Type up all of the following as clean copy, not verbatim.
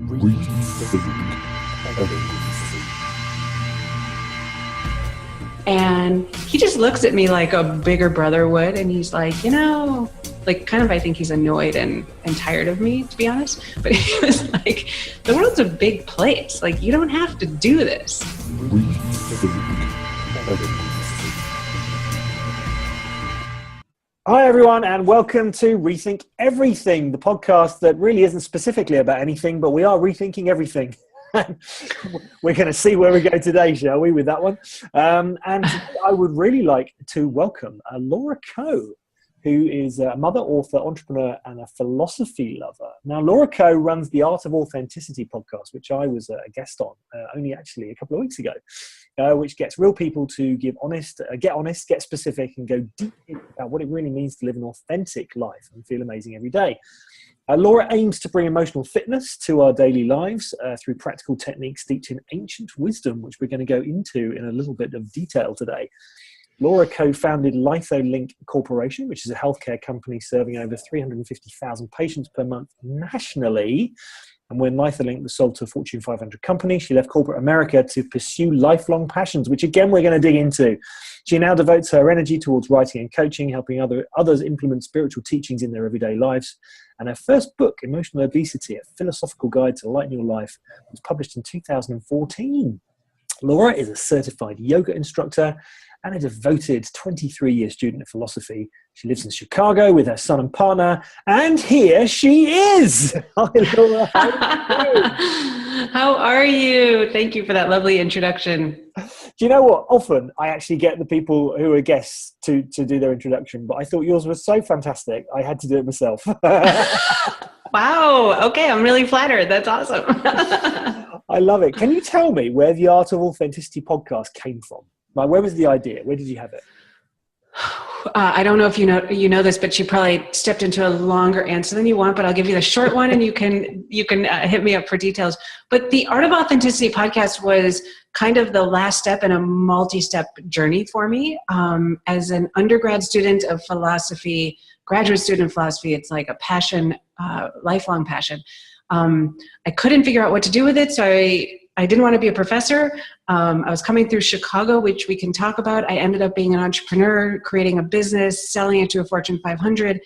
Rethink. And he just looks at me like a bigger brother would, and he's like, like kind of, I think he's annoyed and tired of me, to be honest. But he was like, the world's a big place. Like, you don't have to do this. Hi everyone, and welcome to Rethink Everything, the podcast that really isn't specifically about anything, but we are rethinking everything. We're going to see where we go today, shall we, with that one? And I would really like to welcome Laura Coe, who is a mother, author, entrepreneur, and a philosophy lover. Now, Laura Coe runs the Art of Authenticity podcast, which I was a guest on only actually a couple of weeks ago, which gets real people to get honest, get specific, and go deep about what it really means to live an authentic life and feel amazing every day. Laura aims to bring emotional fitness to our daily lives through practical techniques steeped in ancient wisdom, which we're going to go into in a little bit of detail today. Laura co-founded Litholink Corporation, which is a healthcare company serving over 350,000 patients per month nationally. And when Litholink was sold to a Fortune 500 company, she left corporate America to pursue lifelong passions, which again, we're going to dig into. She now devotes her energy towards writing and coaching, helping others implement spiritual teachings in their everyday lives. And her first book, Emotional Obesity, a philosophical guide to lighten your life, was published in 2014. Laura is a certified yoga instructor and a devoted 23-year student of philosophy. She lives in Chicago with her son and partner, and here she is. Hi, Laura. How are you? Thank you for that lovely introduction. Do you know what? Often I actually get the people who are guests to do their introduction, but I thought yours was so fantastic, I had to do it myself. Wow. Okay, I'm really flattered. That's awesome. I love it. Can you tell me where the Art of Authenticity podcast came from? Like, where was the idea? Where did you have it? I don't know if you know this, but you probably stepped into a longer answer than you want, but I'll give you the short one, and you can hit me up for details. But the Art of Authenticity podcast was kind of the last step in a multi-step journey for me. As an undergrad student of philosophy, graduate student of philosophy, it's like a passion, lifelong passion. I couldn't figure out what to do with it, so I didn't want to be a professor. I was coming through Chicago, which we can talk about. I ended up being an entrepreneur, creating a business, selling it to a Fortune 500,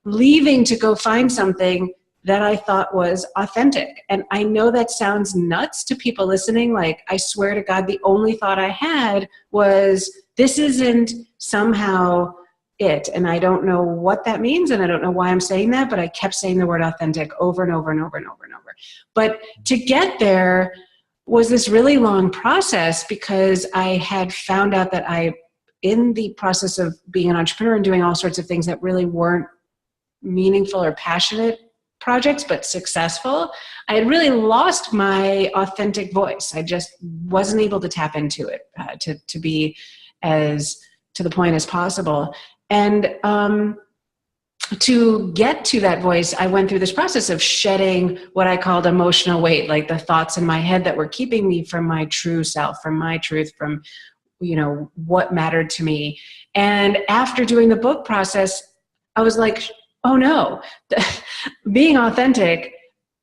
leaving to go find something that I thought was authentic. And I know that sounds nuts to people listening. Like, I swear to God, the only thought I had was, this isn't somehow it. And I don't know what that means, and I don't know why I'm saying that, but I kept saying the word authentic over and over and over and over and over. But to get there was this really long process, because I had found out that in the process of being an entrepreneur and doing all sorts of things that really weren't meaningful or passionate projects, but successful, I had really lost my authentic voice. I just wasn't able to tap into it to be as to the point as possible. And to get to that voice, I went through this process of shedding what I called emotional weight, like the thoughts in my head that were keeping me from my true self, from my truth, from, what mattered to me. And after doing the book process, I was like, oh no, being authentic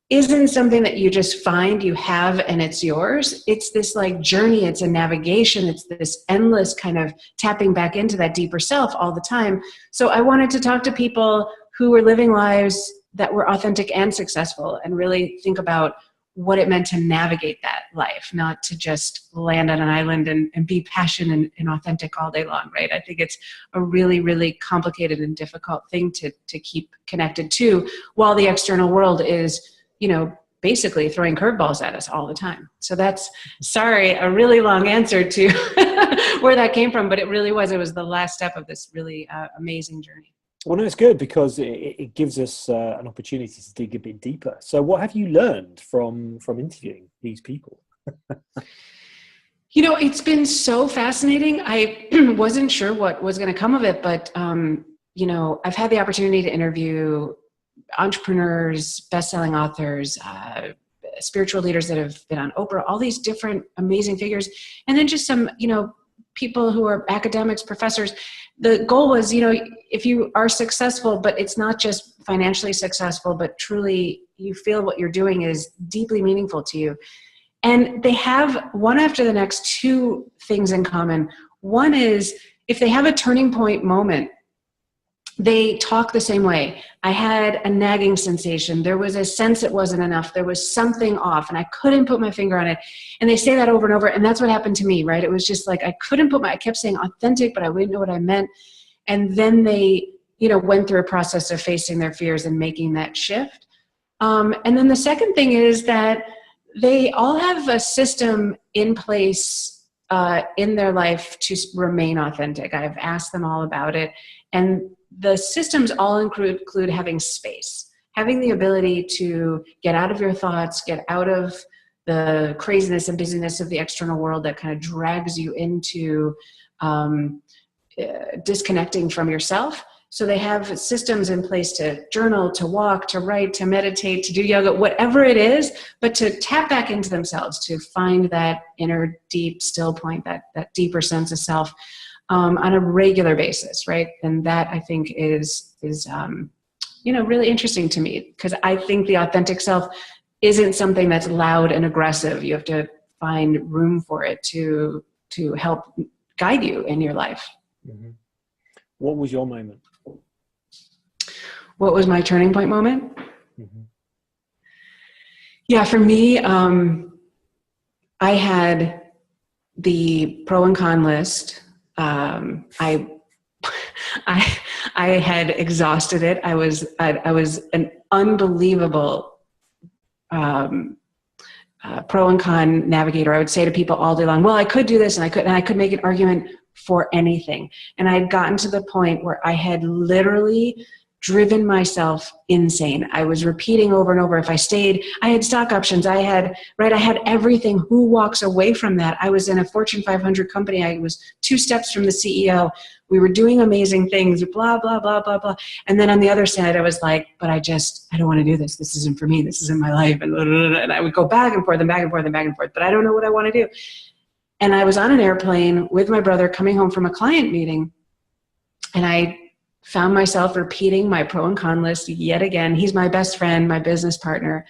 isn't something that you just find, you have, and it's yours. It's this like journey, it's a navigation, it's this endless kind of tapping back into that deeper self all the time. So I wanted to talk to people who were living lives that were authentic and successful, and really think about what it meant to navigate that life, not to just land on an island and be passionate and authentic all day long, right? I think it's a really, really complicated and difficult thing to keep connected to, while the external world is, basically throwing curveballs at us all the time. So that's, sorry, a really long answer to where that came from, but it was the last step of this really amazing journey. Well, no, it's good, because it gives us an opportunity to dig a bit deeper. So what have you learned from interviewing these people? It's been so fascinating. I wasn't sure what was going to come of it, but, I've had the opportunity to interview entrepreneurs, best-selling authors, spiritual leaders that have been on Oprah, all these different amazing figures. And then just some, people who are academics, professors. The goal was, if you are successful, but it's not just financially successful, but truly you feel what you're doing is deeply meaningful to you. And they have one after the next two things in common. One is if they have a turning point moment, they talk the same way. I had a nagging sensation. There was a sense it wasn't enough. There was something off and I couldn't put my finger on it. And they say that over and over. And that's what happened to me, right? It was just like, I kept saying authentic, but I wouldn't know what I meant. And then they, went through a process of facing their fears and making that shift. And then the second thing is that they all have a system in place in their life to remain authentic. I've asked them all about it. And the systems all include having space, having the ability to get out of your thoughts, get out of the craziness and busyness of the external world that kind of drags you into disconnecting from yourself. So they have systems in place to journal, to walk, to write, to meditate, to do yoga, whatever it is, but to tap back into themselves, to find that inner deep still point, that deeper sense of self on a regular basis, right? And that I think is really interesting to me, because I think the authentic self isn't something that's loud and aggressive. You have to find room for it to help guide you in your life. Mm-hmm. What was your moment? What was my turning point moment? Mm-hmm. Yeah, for me, I had the pro and con list. I had exhausted it. I was an unbelievable pro and con navigator. I would say to people all day long, well, I could do this and I could make an argument for anything. And I had gotten to the point where I had literally driven myself insane. I was repeating over and over, if I stayed, I had stock options. I had everything. Who walks away from that? I was in a Fortune 500 company. I was 2 steps from the CEO. We were doing amazing things, blah, blah, blah, blah, blah. And then on the other side, I was like, but I don't want to do this. This isn't for me. This isn't my life. And, blah, blah, blah. And I would go back and forth and back and forth and back and forth, but I don't know what I want to do. And I was on an airplane with my brother coming home from a client meeting, and I found myself repeating my pro and con list yet again. He's my best friend, my business partner.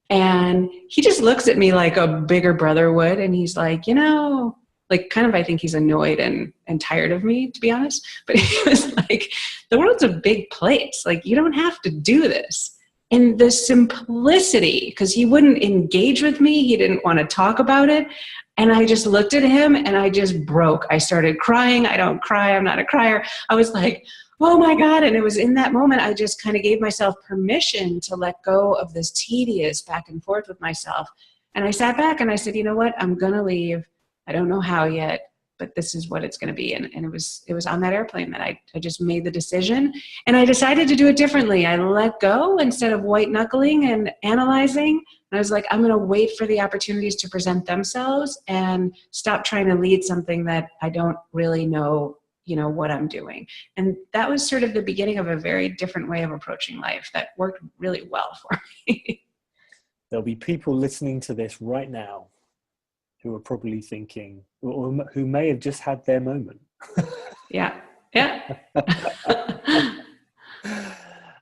And he just looks at me like a bigger brother would. And he's like, I think he's annoyed and tired of me, to be honest. But he was like, the world's a big place. Like, you don't have to do this. And the simplicity, because he wouldn't engage with me. He didn't want to talk about it. And I just looked at him and I just broke. I started crying. I don't cry. I'm not a crier. I was like, oh my God. And it was in that moment, I just kind of gave myself permission to let go of this tedious back and forth with myself. And I sat back and I said, you know what? I'm going to leave. I don't know how yet, but this is what it's going to be. And it was on that airplane that I just made the decision, and I decided to do it differently. I let go instead of white knuckling and analyzing. And I was like, I'm going to wait for the opportunities to present themselves and stop trying to lead something that I don't really know what I'm doing. And that was sort of the beginning of a very different way of approaching life that worked really well for me. There'll be people listening to this right now who are probably thinking, or who may have just had their moment. Yeah.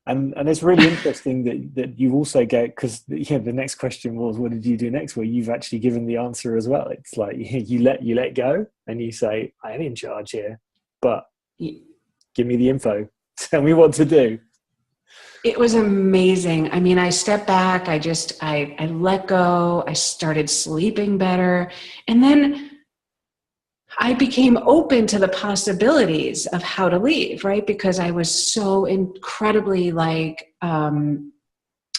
And it's really interesting that you also get, because the next question was, what did you do next? Well, you've actually given the answer as well. It's like you let go and you say, I am in charge here, but give me the info. Tell me what to do. It was amazing. I mean, I stepped back. I let go. I started sleeping better. And then I became open to the possibilities of how to leave, right? Because I was so incredibly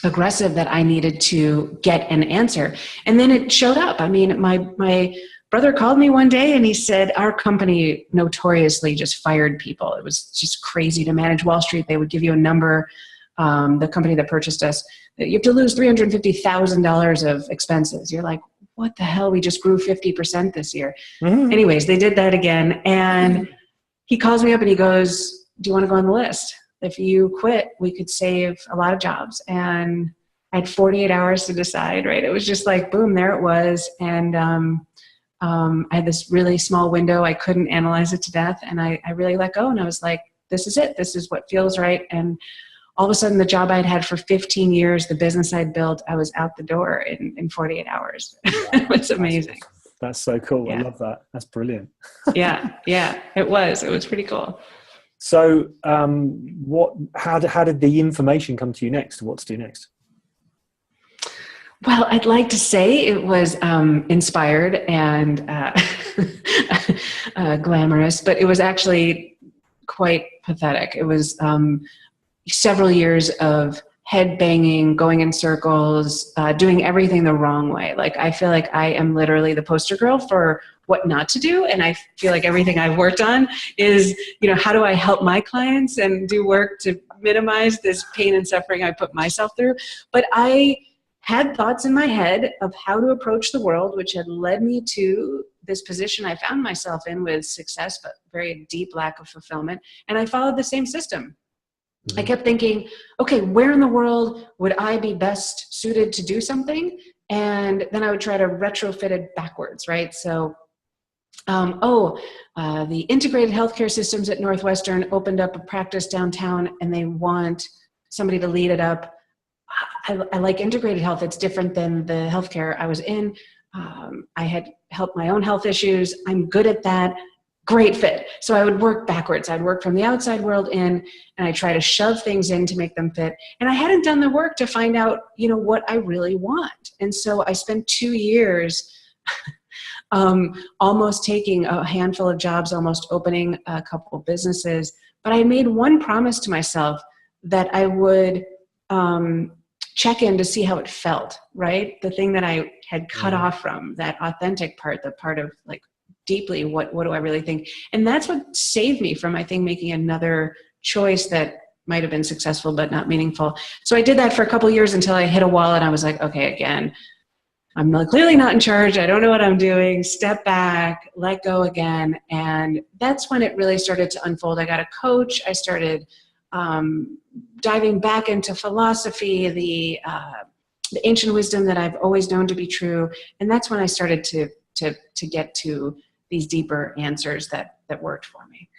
aggressive that I needed to get an answer. And then it showed up. I mean, my brother called me one day and he said, our company notoriously just fired people. It was just crazy to manage Wall Street. They would give you a number, the company that purchased us, that you have to lose $350,000 of expenses. You're like, what the hell? We just grew 50% this year. Mm-hmm. Anyways, they did that again. And he calls me up and he goes, do you want to go on the list? If you quit, we could save a lot of jobs. And I had 48 hours to decide, right? It was just like, boom, there it was. And I had this really small window. I couldn't analyze it to death. And I really let go. And I was like, this is it. This is what feels right. And all of a sudden the job I'd had for 15 years, the business I'd built, I was out the door in 48 hours. It was amazing. That's so cool. Yeah. I love that. That's brilliant. Yeah, it was pretty cool. So how did the information come to you next? What to do next? Well, I'd like to say it was inspired and glamorous, but it was actually quite pathetic. It was several years of head banging, going in circles, doing everything the wrong way. Like, I feel like I am literally the poster girl for what not to do. And I feel like everything I've worked on is, how do I help my clients and do work to minimize this pain and suffering I put myself through? But I had thoughts in my head of how to approach the world, which had led me to this position I found myself in with success, but very deep lack of fulfillment. And I followed the same system. I kept thinking, okay, where in the world would I be best suited to do something? And then I would try to retrofit it backwards, right? So, the integrated healthcare systems at Northwestern opened up a practice downtown and they want somebody to lead it up. I like integrated health. It's different than the healthcare I was in. I had helped my own health issues. I'm good at that. Great fit. So I would work backwards. I'd work from the outside world in, and I try to shove things in to make them fit. And I hadn't done the work to find out, what I really want. And so I spent 2 years almost taking a handful of jobs, almost opening a couple of businesses. But I made one promise to myself that I would check in to see how it felt, right? The thing that I had cut off from, that authentic part, the part of like deeply, what do I really think? And that's what saved me from, I think, making another choice that might have been successful but not meaningful. So I did that for a couple of years until I hit a wall and I was like, okay, again, I'm clearly not in charge. I don't know what I'm doing. Step back, let go again. And that's when it really started to unfold. I got a coach. I started diving back into philosophy, the ancient wisdom that I've always known to be true. And that's when I started to get to these deeper answers that worked for me.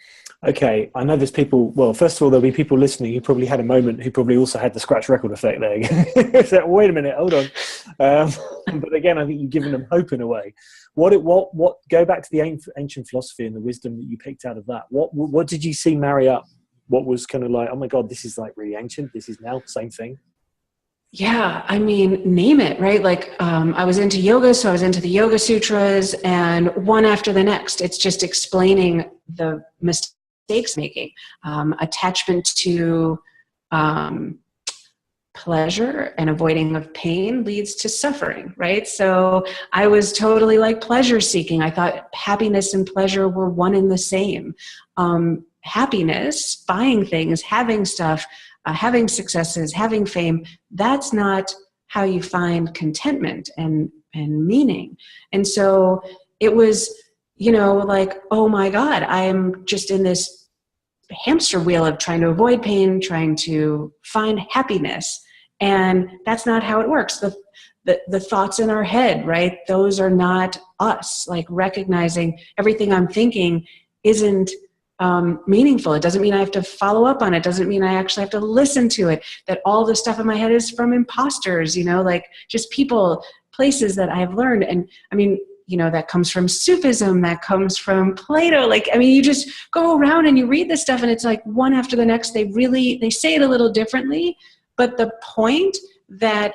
Okay, I know there's people, well, first of all, there'll be people listening who probably had a moment who probably also had the scratch record effect there. So, wait a minute, hold on. But again, I think you've given them hope in a way. What go back to the ancient philosophy and the wisdom that you picked out of that. What did you see marry up? What was kind of like, oh my God, this is like really ancient. This is now same thing. Yeah, I mean, name it, right? Like, I was into yoga, so I was into the Yoga Sutras, and one after the next. It's just explaining the mistakes making, attachment to pleasure and avoiding of pain leads to suffering, right? So I was totally like pleasure seeking. I thought happiness and pleasure were one and the same. Happiness, buying things, having stuff, having successes, having fame, that's not how you find contentment and meaning. And so it was, like, oh my God, I'm just in this hamster wheel of trying to avoid pain, trying to find happiness. And that's not how it works. The thoughts in our head, right? Those are not us. Like, recognizing everything I'm thinking isn't meaningful. It doesn't mean I have to follow up on it. It doesn't mean I actually have to listen to it. That all the stuff in my head is from imposters, like just people, places that I've learned. And I mean, that comes from Sufism, that comes from Plato. Like, I mean, you just go around and you read this stuff and it's like one after the next. They say it a little differently, but the point that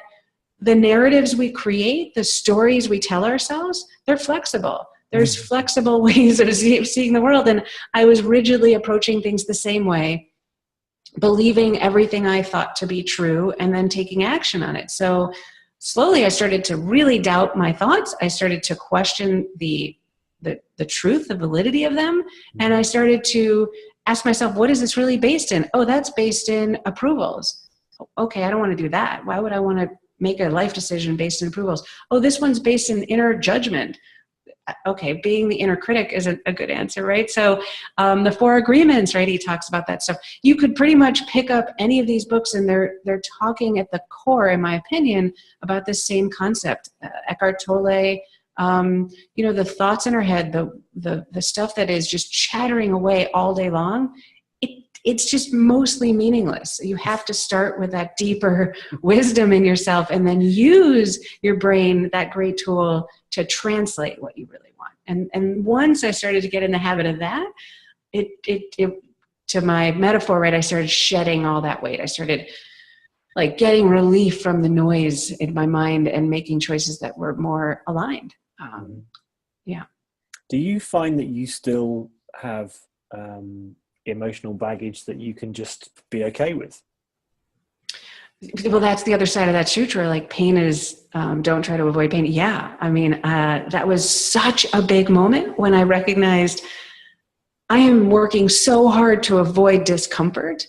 the narratives we create, the stories we tell ourselves, they're flexible. There's flexible ways of seeing the world. And I was rigidly approaching things the same way, believing everything I thought to be true and then taking action on it. So slowly I started to really doubt my thoughts. I started to question the truth, the validity of them. And I started to ask myself, what is this really based in? Oh, that's based in approvals. Okay, I don't want to do that. Why would I want to make a life decision based in approvals? Oh, this one's based in inner judgment. Okay, being the inner critic isn't a good answer, right? So the Four Agreements, right? He talks about that stuff. You could pretty much pick up any of these books and they're talking at the core, in my opinion, about this same concept. Eckhart Tolle, the thoughts in our head, the stuff that is just chattering away all day long, it's just mostly meaningless. You have to start with that deeper wisdom in yourself and then use your brain, that great tool, to translate what you really want. And once I started to get in the habit of that, it to my metaphor, right, I started shedding all that weight. I started like getting relief from the noise in my mind and making choices that were more aligned. Yeah. Do you find that you still have emotional baggage that you can just be okay with? Well, that's the other side of that sutra. Like, pain is, don't try to avoid pain. Yeah. I mean, that was such a big moment when I recognized I am working so hard to avoid discomfort.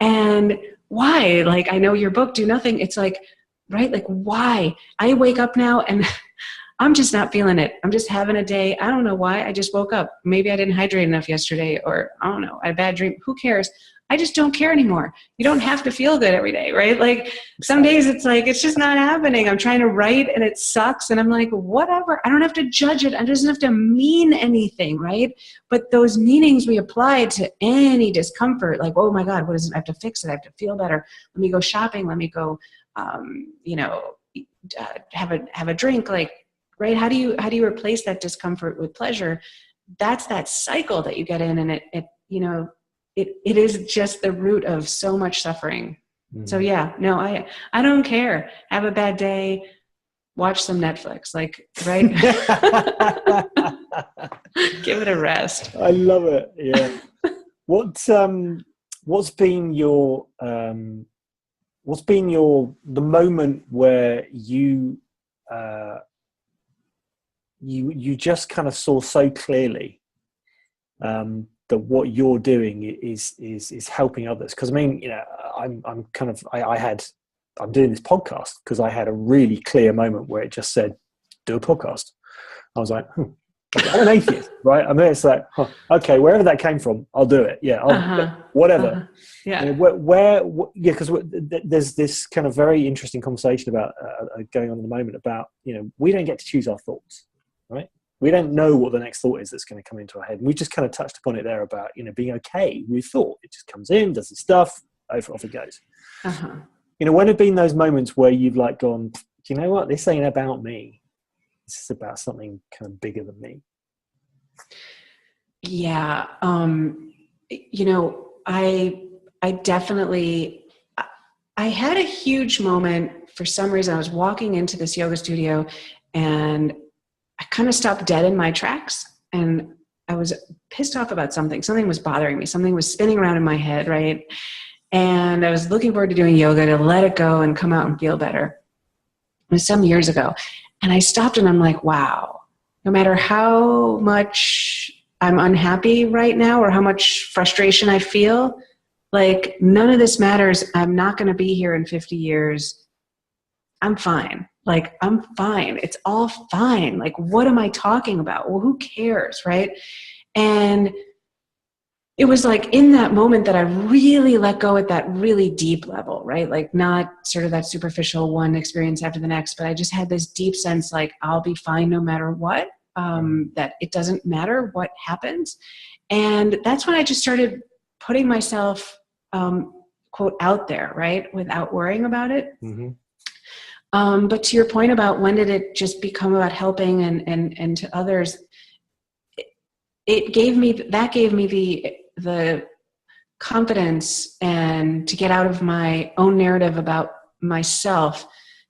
And why? Like, I know your book, Do Nothing. It's like, right? Like, why? I wake up now and I'm just not feeling it. I'm just having a day. I don't know why. I just woke up. Maybe I didn't hydrate enough yesterday, or I don't know, I had a bad dream. Who cares? I just don't care anymore. You don't have to feel good every day, right? Like, some days it's like, it's just not happening. I'm trying to write and it sucks. And I'm like, whatever. I don't have to judge it. It doesn't have to mean anything, right? But those meanings we apply to any discomfort, like, oh my God, what is it? I have to fix it. I have to feel better. Let me go shopping. Let me go, have a drink. Like, right? How do you replace that discomfort with pleasure? That's that cycle that you get in, and it is just the root of so much suffering. So yeah, no, I don't care. Have a bad day, watch some Netflix, like, right? Give it a rest. I love it. Yeah. What's been the moment where you just kind of saw so clearly that what you're doing is helping others? Because I mean, I'm doing this podcast because I had a really clear moment where it just said, do a podcast. I was like, I'm an atheist, right? I mean, it's like, okay, wherever that came from, I'll do it. Yeah, whatever. Yeah. Because there's this kind of very interesting conversation about going on at the moment about, we don't get to choose our thoughts, right? We don't know what the next thought is that's going to come into our head. And we just kind of touched upon it there about, being okay with thought. It just comes in, does its stuff, off it goes. When have been those moments where you've like gone, do you know what? This ain't about me. This is about something kind of bigger than me. Yeah. I definitely, I had a huge moment. For some reason, I was walking into this yoga studio and I kind of stopped dead in my tracks, and I was pissed off about something. Something was bothering me. Something was spinning around in my head, right? And I was looking forward to doing yoga to let it go and come out and feel better. It was some years ago. And I stopped and I'm like, wow, no matter how much I'm unhappy right now or how much frustration I feel, like, none of this matters. I'm not going to be here in 50 years. I'm fine. Like, I'm fine. It's all fine. Like, what am I talking about? Well, who cares, right? And it was like in that moment that I really let go at that really deep level, right? Like, not sort of that superficial one experience after the next, but I just had this deep sense, like, I'll be fine no matter what, that it doesn't matter what happens. And that's when I just started putting myself, quote, out there, right? Without worrying about it. But to your point about when did it just become about helping and to others, that gave me the confidence and to get out of my own narrative about myself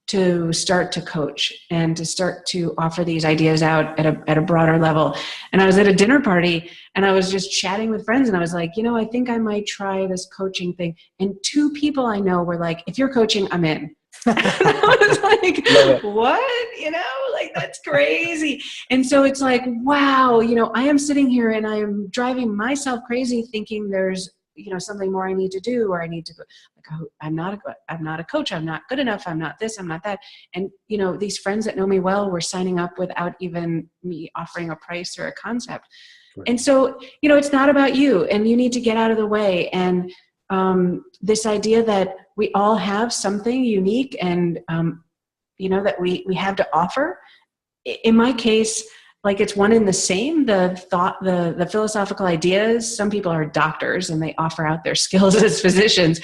to start to coach and to start to offer these ideas out at a broader level. And I was at a dinner party and I was just chatting with friends and I was like, I think I might try this coaching thing. And 2 people I know were like, if you're coaching, I'm in. And I was like, what? Like, that's crazy. And so it's like, wow, I am sitting here and I am driving myself crazy thinking there's, something more I need to do, or I need to go, like, I'm not a coach. I'm not good enough. I'm not this, I'm not that. And, these friends that know me well were signing up without even me offering a price or a concept. Right. And so, it's not about you, and you need to get out of the way. And this idea that we all have something unique and, that we have to offer. In my case, like it's one and the same, the philosophical ideas. Some people are doctors and they offer out their skills as physicians.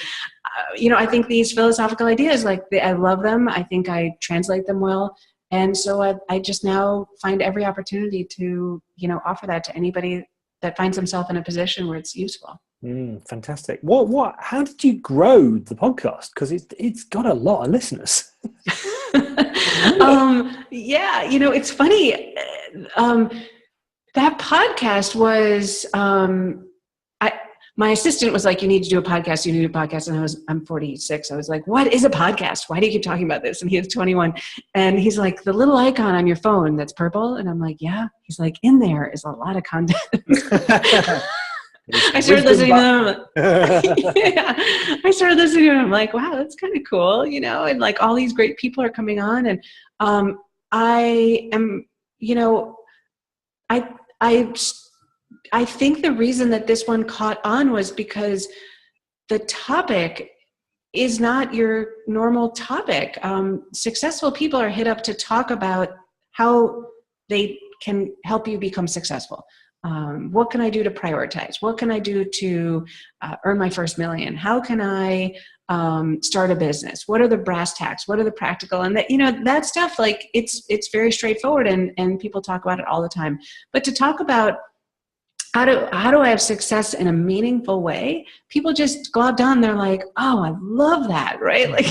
I think these philosophical ideas, I love them. I think I translate them well. And so I just now find every opportunity to, offer that to anybody that finds himself in a position where it's useful. Fantastic. How did you grow the podcast? Because it's got a lot of listeners. It's funny. That podcast was, my assistant was like, you need to do a podcast. And I'm 46. I was like, what is a podcast? Why do you keep talking about this? And he was 21. And he's like, the little icon on your phone that's purple. And I'm like, yeah. He's like, in there is a lot of content. I started listening to them. I started listening to them. I'm like, wow, that's kind of cool, and like all these great people are coming on. And I am, I think the reason that this one caught on was because the topic is not your normal topic. Successful people are hit up to talk about how they can help you become successful. What can I do to prioritize? What can I do to earn my first million? How can I start a business? What are the brass tacks? What are the practical? And that, that stuff, like it's very straightforward and people talk about it all the time. But to talk about how do I have success in a meaningful way? People just globbed on. They're like, oh, I love that, right? Like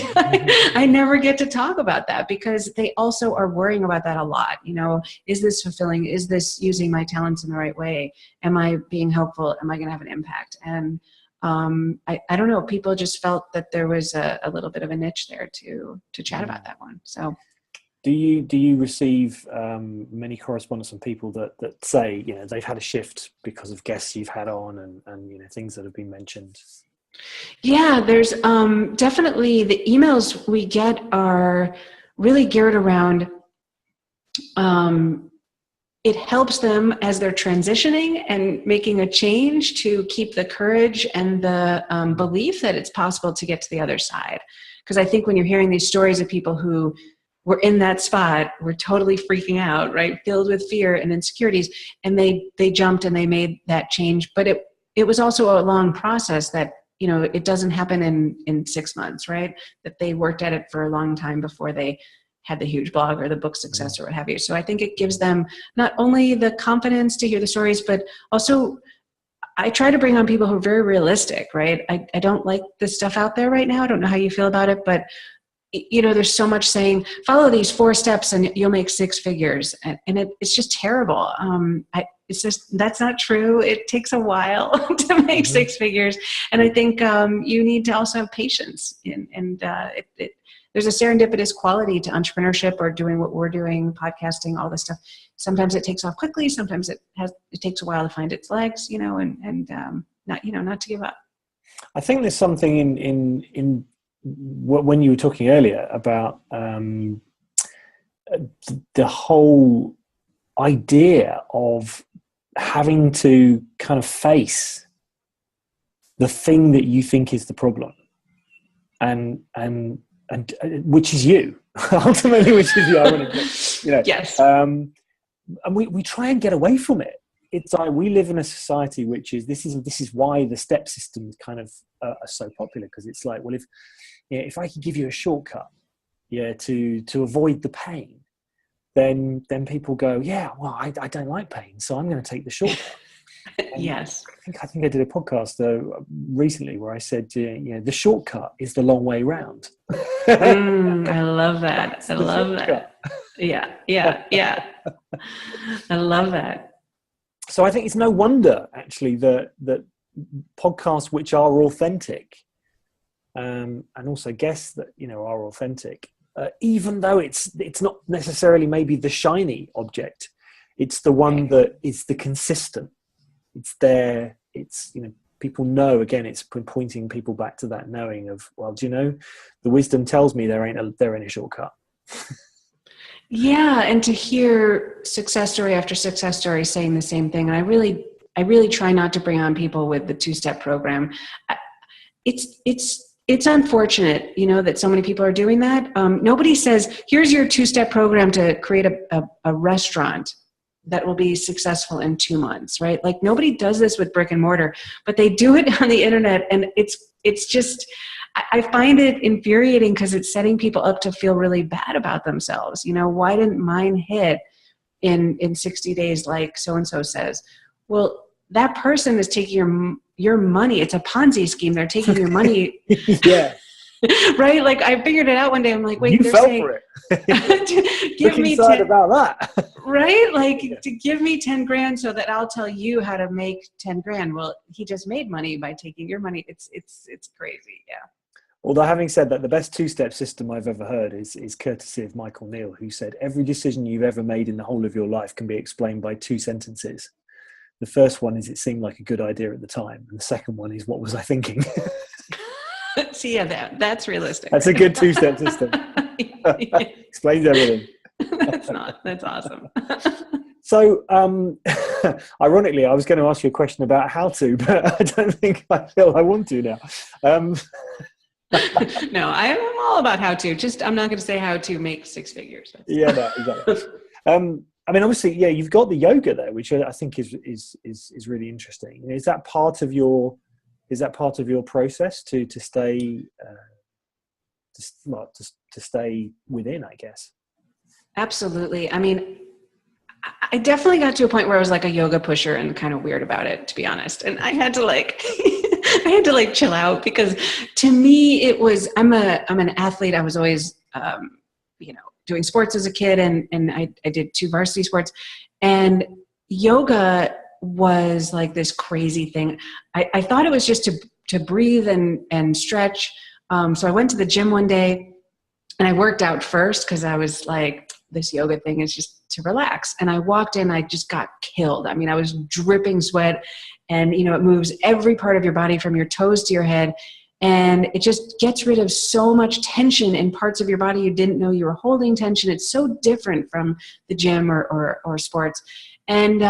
I never get to talk about that because they also are worrying about that a lot. Is this fulfilling? Is this using my talents in the right way? Am I being helpful? Am I going to have an impact? And I don't know. People just felt that there was a little bit of a niche there to chat about that one. So. Do you receive many correspondence from people that say they've had a shift because of guests you've had on and things that have been mentioned? Yeah, there's definitely the emails we get are really geared around. It helps them as they're transitioning and making a change to keep the courage and the belief that it's possible to get to the other side. Because I think when you're hearing these stories of people who were in that spot, were totally freaking out, right? Filled with fear and insecurities. And they jumped and they made that change. But it was also a long process that, it doesn't happen in 6 months, right? That they worked at it for a long time before they had the huge blog or the book success or what have you. So I think it gives them not only the confidence to hear the stories, but also I try to bring on people who are very realistic, right? I don't like this stuff out there right now. I don't know how you feel about it, but there's so much saying, follow these 4 steps and you'll make 6 figures. And it's just terrible. That's not true. It takes a while to make 6 figures. And I think you need to also have patience. And there's a serendipitous quality to entrepreneurship or doing what we're doing, podcasting, all this stuff. Sometimes it takes off quickly. Sometimes it takes a while to find its legs, and not to give up. I think there's something in when you were talking earlier about the whole idea of having to kind of face the thing that you think is the problem and which is you ultimately, which is the Yes. And we try and get away from it. It's like we live in a society which is this is why the step systems kind of are so popular, because it's like, well, if I could give you a shortcut, to avoid the pain, then people go, well, I don't like pain, so I'm going to take the shortcut. Yes. I think I did a podcast recently where I said, the shortcut is the long way round. I love that. I love that. Yeah. I love that. So I think it's no wonder actually that podcasts which are authentic, and also guests that are authentic, even though it's not necessarily maybe the shiny object, it's the one that is the consistent. It's there. It's people know. Again, it's pointing people back to that knowing of, well, do you know, the wisdom tells me there ain't a shortcut. Yeah, and to hear success story after success story saying the same thing, and I really try not to bring on people with the 2-step program. It's unfortunate, that so many people are doing that. Nobody says, here's your 2-step program to create a restaurant, that will be successful in 2 months, right? Like nobody does this with brick and mortar, but they do it on the internet. And it's just, I find it infuriating because it's setting people up to feel really bad about themselves. You know, why didn't mine hit in 60 days like so-and-so says? Well, that person is taking your money. It's a Ponzi scheme. They're taking your money. Yeah. Right? Like I figured it out one day. I'm like, wait, You they're fell saying, for it. give Look me inside 10, about that. right? Like Yeah. to give me 10 grand so that I'll tell you how to make 10 grand. Well, he just made money by taking your money. It's crazy. Yeah. Although having said that, the best two-step system I've ever heard is courtesy of Michael Neal, who said every decision you've ever made in the whole of your life can be explained by 2 sentences. The first one is it seemed like a good idea at the time, and the second one is what was I thinking? See, yeah, that's realistic. That's a good two-step system. Explains everything. That's awesome. So, ironically, I was going to ask you a question about how to, but I don't think I feel I want to now. No, I'm all about how to. Just I'm not going to say how to make 6 figures. Yeah, no, exactly. I mean, obviously, yeah, you've got the yoga there, which I think is really interesting. Is that part of your process to stay to stay within, I guess? Absolutely. I mean, I definitely got to a point where I was like a yoga pusher and kind of weird about it, to be honest. And I had to like, chill out because to me it was, I'm an athlete. I was always, doing sports as a kid and I did 2 varsity sports, and yoga was like this crazy thing. I thought it was just to breathe and stretch. So I went to the gym one day and I worked out first because I was like, this yoga thing is just to relax. And I walked in, I just got killed. I mean, I was dripping sweat, and it moves every part of your body from your toes to your head. And it just gets rid of so much tension in parts of your body you didn't know you were holding tension. It's so different from the gym or sports. And,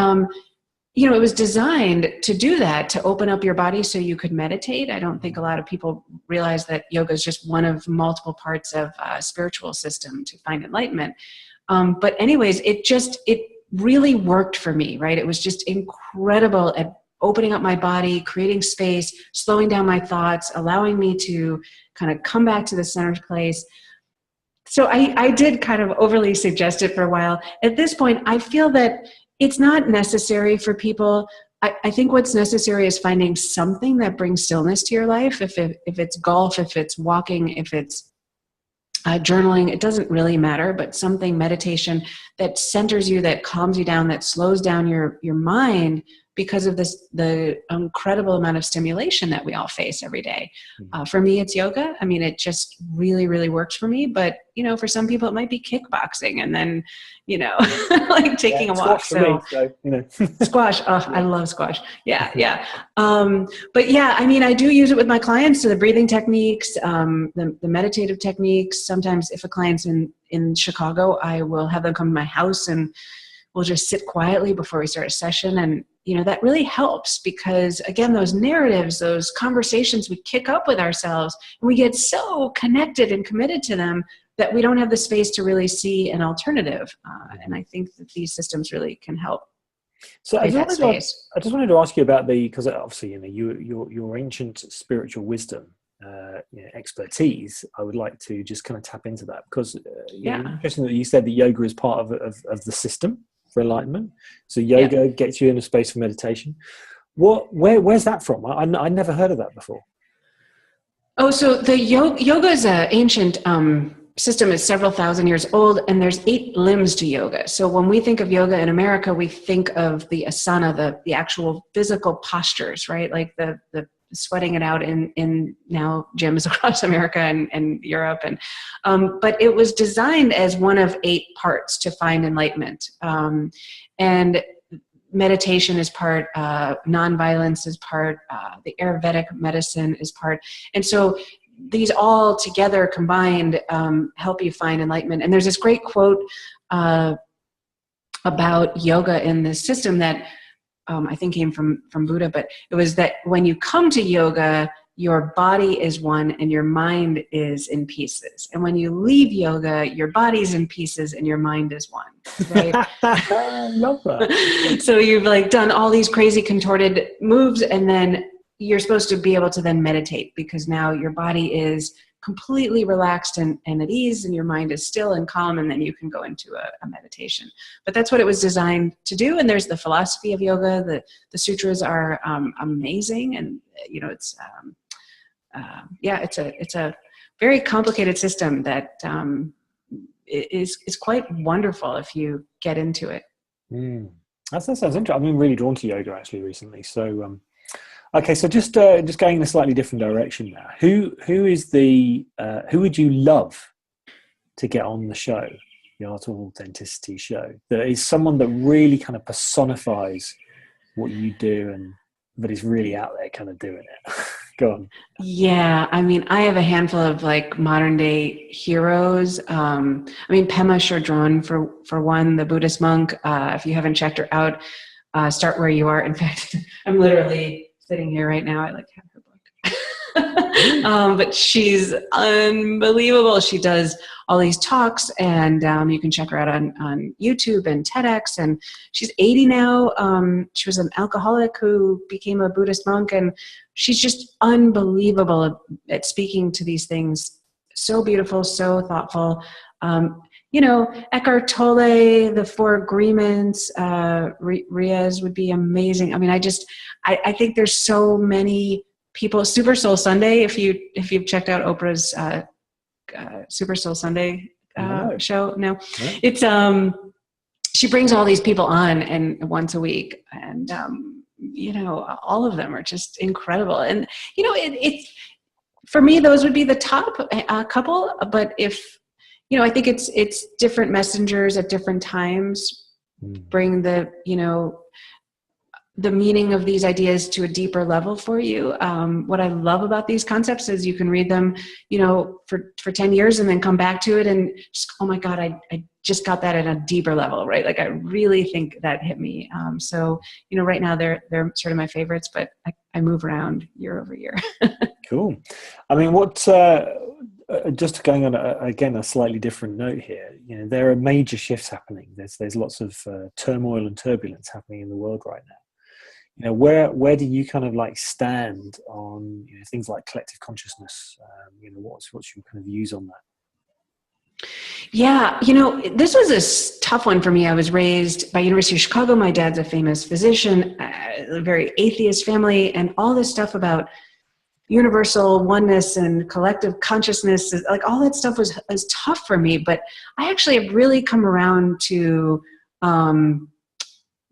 it was designed to do that, to open up your body so you could meditate. I don't think a lot of people realize that yoga is just one of multiple parts of a spiritual system to find enlightenment. But anyways, it really worked for me, right? It was just incredible at opening up my body, creating space, slowing down my thoughts, allowing me to kind of come back to the center place. So I did kind of overly suggest it for a while. At this point, I feel that it's not necessary for people. I think what's necessary is finding something that brings stillness to your life. If it's golf, if it's walking, if it's journaling, it doesn't really matter, but something, meditation, that centers you, that calms you down, that slows down your mind because of the incredible amount of stimulation that we all face every day. For me, it's yoga. I mean, it just really, really works for me. But, for some people, it might be kickboxing and then, like taking a walk. Squash. Oh, I love squash. Yeah. But yeah, I mean, I do use it with my clients. So the breathing techniques, the meditative techniques. Sometimes if a client's in Chicago, I will have them come to my house and we'll just sit quietly before we start a session. And, that really helps because, again, those narratives, those conversations we kick up with ourselves, and we get so connected and committed to them that we don't have the space to really see an alternative. And I think that these systems really can help. So I just wanted to ask you about because obviously, your ancient spiritual wisdom, expertise, I would like to just kind of tap into that because interesting that you said that yoga is part of the system for enlightenment. So yoga gets you in a space for meditation. Where's that from? I never heard of that before. Oh, so the yoga is an ancient system. It's several thousand years old, and there's 8 limbs to yoga. So when we think of yoga in America, we think of the asana, the actual physical postures, right? Like the sweating it out in now gyms across America and Europe. But it was designed as one of 8 parts to find enlightenment. And meditation is part, nonviolence is part, the Ayurvedic medicine is part. And so these all together combined help you find enlightenment. And there's this great quote about yoga in this system that I think came from Buddha, but it was that when you come to yoga, your body is one and your mind is in pieces. And when you leave yoga, your body's in pieces and your mind is one. right? I love that. So you've like done all these crazy contorted moves, and then you're supposed to be able to then meditate, because now your body is completely relaxed and at ease, and your mind is still and calm, and then you can go into a meditation. But that's what it was designed to do. And there's the philosophy of yoga. The sutras are amazing, and it's it's a very complicated system that is quite wonderful if you get into it. That sounds interesting. I've been really drawn to yoga actually recently. So okay, so just going in a slightly different direction now. Who would you love to get on the show, the Art of Authenticity show? That is someone that really kind of personifies what you do, and that is really out there kind of doing it. Go on. Yeah, I mean, I have a handful of like modern day heroes. I mean, Pema Chodron for one, the Buddhist monk. If you haven't checked her out, start where you are. In fact, I'm literally sitting here right now. I like have her book. But she's unbelievable. She does all these talks, and you can check her out on YouTube and TEDx. And she's 80 now. She was an alcoholic who became a Buddhist monk, and she's just unbelievable at speaking to these things. So beautiful, so thoughtful. Eckhart Tolle, the Four Agreements, Riaz would be amazing. I mean, I think there's so many people. Super Soul Sunday, if you've checked out Oprah's Super Soul Sunday show. No, it's she brings all these people on and once a week, and all of them are just incredible. And it's for me, those would be the top couple. But if I think it's different messengers at different times bring the meaning of these ideas to a deeper level for you. What I love about these concepts is you can read them, for 10 years and then come back to it and just, oh my God, I just got that at a deeper level, right? Like I really think that hit me. So, right now they're sort of my favorites, but I move around year over year. Cool. I mean, just going on again a slightly different note here, there are major shifts happening. There's lots of turmoil and turbulence happening in the world right now. Where do you kind of like stand on things like collective consciousness? What's your kind of views on that? Yeah, this was a tough one for me. I was raised by University of Chicago. My dad's a famous physician, a very atheist family, and all this stuff about universal oneness and collective consciousness, like all that stuff was tough for me. But I actually have really come around to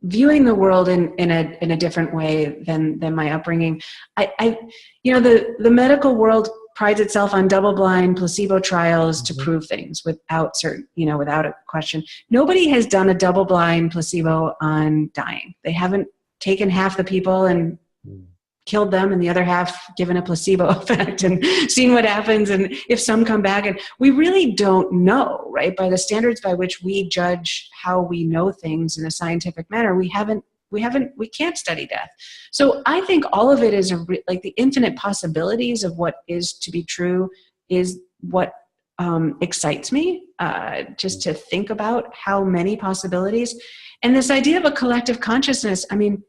viewing the world in a different way than my upbringing. The medical world prides itself on double-blind placebo trials to prove things without a question. Nobody has done a double-blind placebo on dying. They haven't taken half the people and killed them and the other half given a placebo effect and seen what happens, and if some come back. And we really don't know, right? By the standards by which we judge how we know things in a scientific manner, we can't study death. So I think all of it is like the infinite possibilities of what is to be true is what excites me, just to think about how many possibilities. And this idea of a collective consciousness, I mean,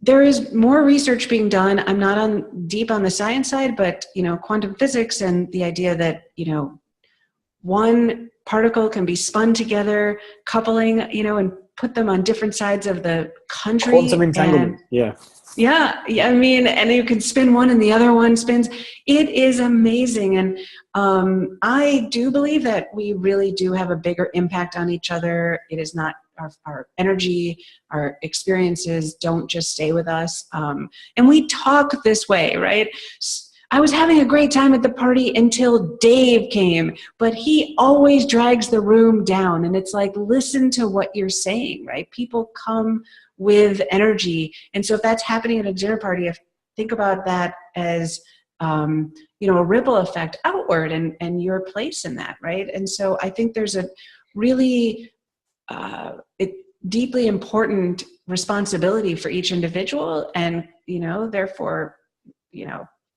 there is more research being done. I'm not deep on the science side, but quantum physics and the idea that one particle can be spun together, coupling, and put them on different sides of the country. Quantum entanglement. Yeah. I mean, and you can spin one and the other one spins. It is amazing. And I do believe that we really do have a bigger impact on each other. It is not our energy, our experiences don't just stay with us. And we talk this way, right? I was having a great time at the party until Dave came, but he always drags the room down. And it's like, listen to what you're saying, right? People come with energy. And so if that's happening at a dinner party, think about that as, a ripple effect outward and your place in that, right? And so I think there's a really deeply important responsibility for each individual, and therefore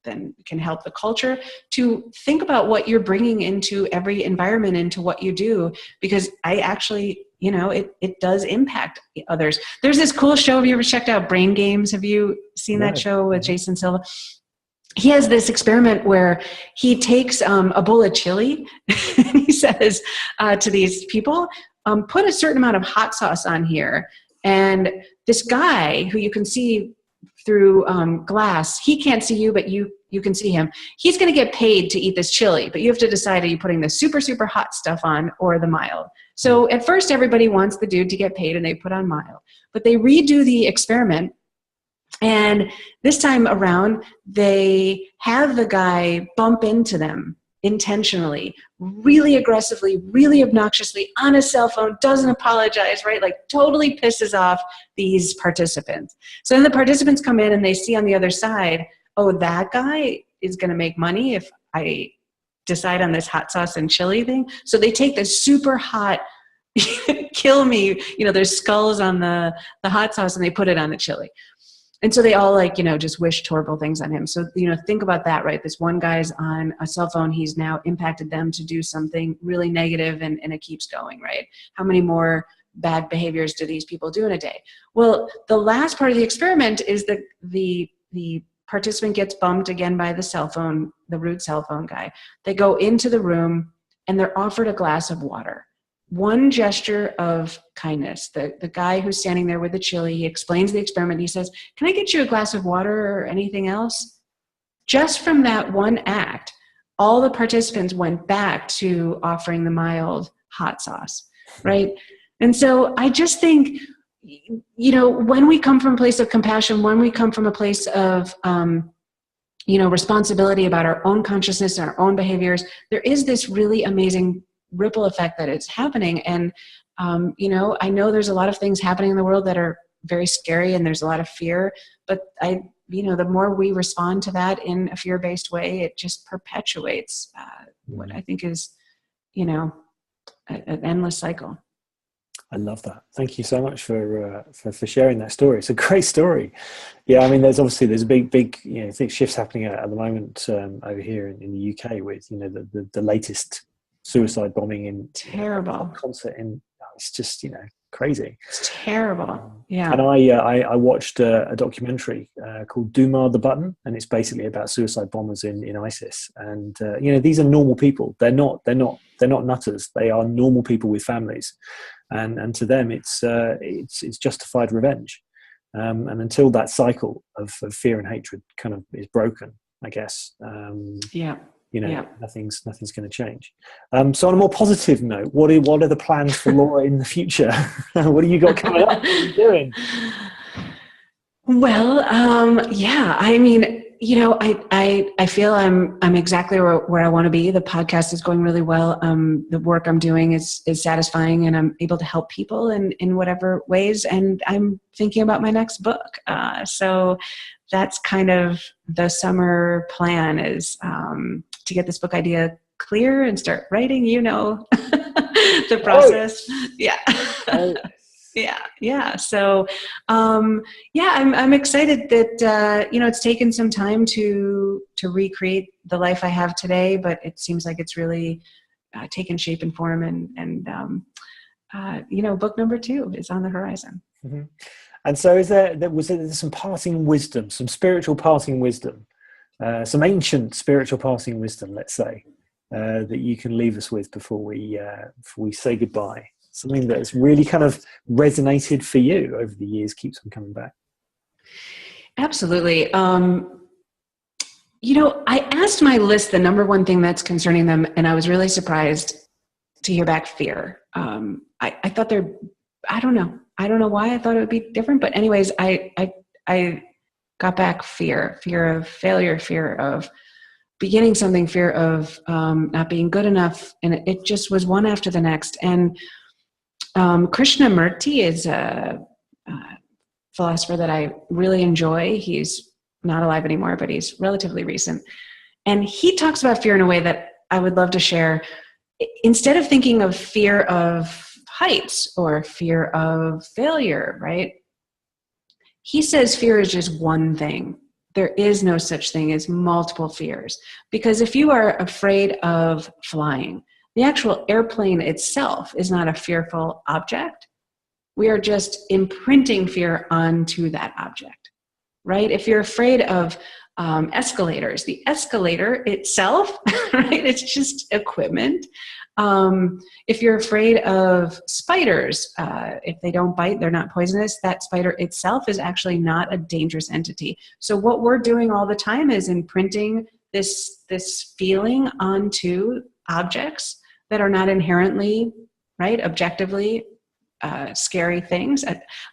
then can help the culture to think about what you're bringing into every environment, into what you do, because I actually, it does impact others. There's this cool show. Have you ever checked out Brain Games? Have you seen that show with Jason Silva? He has this experiment where he takes a bowl of chili and he says to these people, put a certain amount of hot sauce on here. And this guy who you can see through glass, he can't see you, but you can see him. He's going to get paid to eat this chili, but you have to decide, are you putting the super, super hot stuff on or the mild? So at first, everybody wants the dude to get paid and they put on mild. But they redo the experiment. And this time around, they have the guy bump into them intentionally, really aggressively, really obnoxiously on his cell phone, doesn't apologize, right? Like totally pisses off these participants. So then the participants come in and they see on the other side, oh, that guy is going to make money if I decide on this hot sauce and chili thing. So they take this super hot, kill me, there's skulls on the hot sauce and they put it on the chili. And so they all just wish horrible things on him. So, think about that, right? This one guy's on a cell phone. He's now impacted them to do something really negative and it keeps going, right? How many more bad behaviors do these people do in a day? Well, the last part of the experiment is that the participant gets bumped again by the cell phone, the rude cell phone guy. They go into the room and they're offered a glass of water. One gesture of kindness. The guy who's standing there with the chili, he explains the experiment. He says, can I get you a glass of water or anything else? Just from that one act, all the participants went back to offering the mild hot sauce, right? And so I just think, when we come from a place of compassion, when we come from a place of, responsibility about our own consciousness and our own behaviors, there is this really amazing ripple effect that is happening. And, I know there's a lot of things happening in the world that are very scary and there's a lot of fear, but the more we respond to that in a fear-based way, it just perpetuates what I think is, an endless cycle. I love that. Thank you so much for sharing that story. It's a great story. Yeah, I mean, there's a big I think shifts happening at the moment over here in the UK with the latest suicide bombing in terrible concert in it's just crazy. It's terrible. Yeah. And I watched a documentary called Dumar the Button, and it's basically about suicide bombers in ISIS. And these are normal people. They're not nutters. They are normal people with families, and to them it's justified revenge. And until that cycle of fear and hatred kind of is broken, I guess. Nothing's going to change. So on a more positive note, what are the plans for Laura in the future? What do you got coming up? What are you doing? Well, I mean, I feel I'm exactly where I want to be. The podcast is going really well. The work I'm doing is satisfying, and I'm able to help people in whatever ways. And I'm thinking about my next book. So that's kind of the summer plan, is to get this book idea clear and start writing, the process. Oh. Yeah. Oh. Yeah. So, I'm excited that, it's taken some time to recreate the life I have today, but it seems like it's really taken shape and form, and book number 2 is on the horizon. Mm-hmm. And so was there some passing wisdom, some spiritual passing wisdom, some ancient spiritual passing wisdom, let's say, that you can leave us with before we say goodbye? Something that has really kind of resonated for you over the years, keeps on coming back. Absolutely. I asked my list the number one thing that's concerning them, and I was really surprised to hear back fear. I thought I don't know why I thought it would be different, but anyways, I got back fear of failure, fear of beginning something, fear of not being good enough. And it just was one after the next. And Krishnamurti is a philosopher that I really enjoy. He's not alive anymore, but he's relatively recent. And he talks about fear in a way that I would love to share. Instead of thinking of fear of heights or fear of failure, right? He says fear is just one thing there is no such thing as multiple fears. Because if you are afraid of flying, the actual airplane itself is not a fearful object. We are just imprinting fear onto that object, right? If you're afraid of escalators, the escalator itself, right? It's just equipment. If you're afraid of spiders, if they don't bite, they're not poisonous, that spider itself is actually not a dangerous entity. So what we're doing all the time is imprinting this feeling onto objects that are not inherently, right, objectively scary things.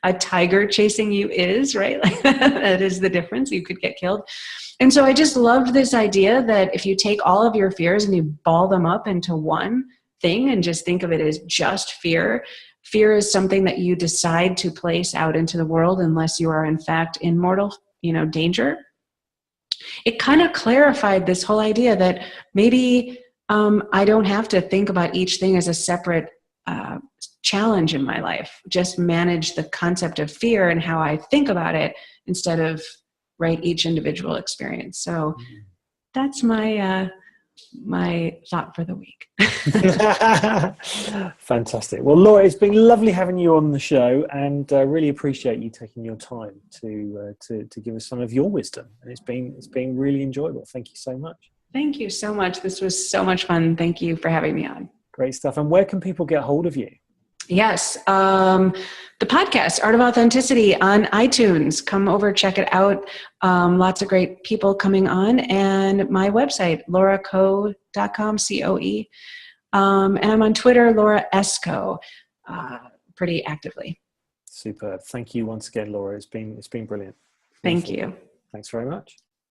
A tiger chasing you is, right? Like that is the difference. You could get killed. And so I just loved this idea that if you take all of your fears and you ball them up into one thing and just think of it as just fear, fear is something that you decide to place out into the world unless you are in fact in mortal, danger. It kind of clarified this whole idea that maybe I don't have to think about each thing as a separate challenge in my life. Just manage the concept of fear and how I think about it instead of each individual experience. So that's my my thought for the week. Fantastic. Well, Laura, it's been lovely having you on the show, and really appreciate you taking your time to give us some of your wisdom. And it's been really enjoyable. Thank you so much. Thank you so much. This was so much fun. Thank you for having me on. Great stuff. And where can people get hold of you? Yes. The podcast, Art of Authenticity, on iTunes. Come over, check it out. Lots of great people coming on. And my website, lauracoe.com, C-O-E. And I'm on Twitter, Laura Esco, pretty actively. Superb. Thank you once again, Laura. It's been brilliant. Thank you. Thanks very much.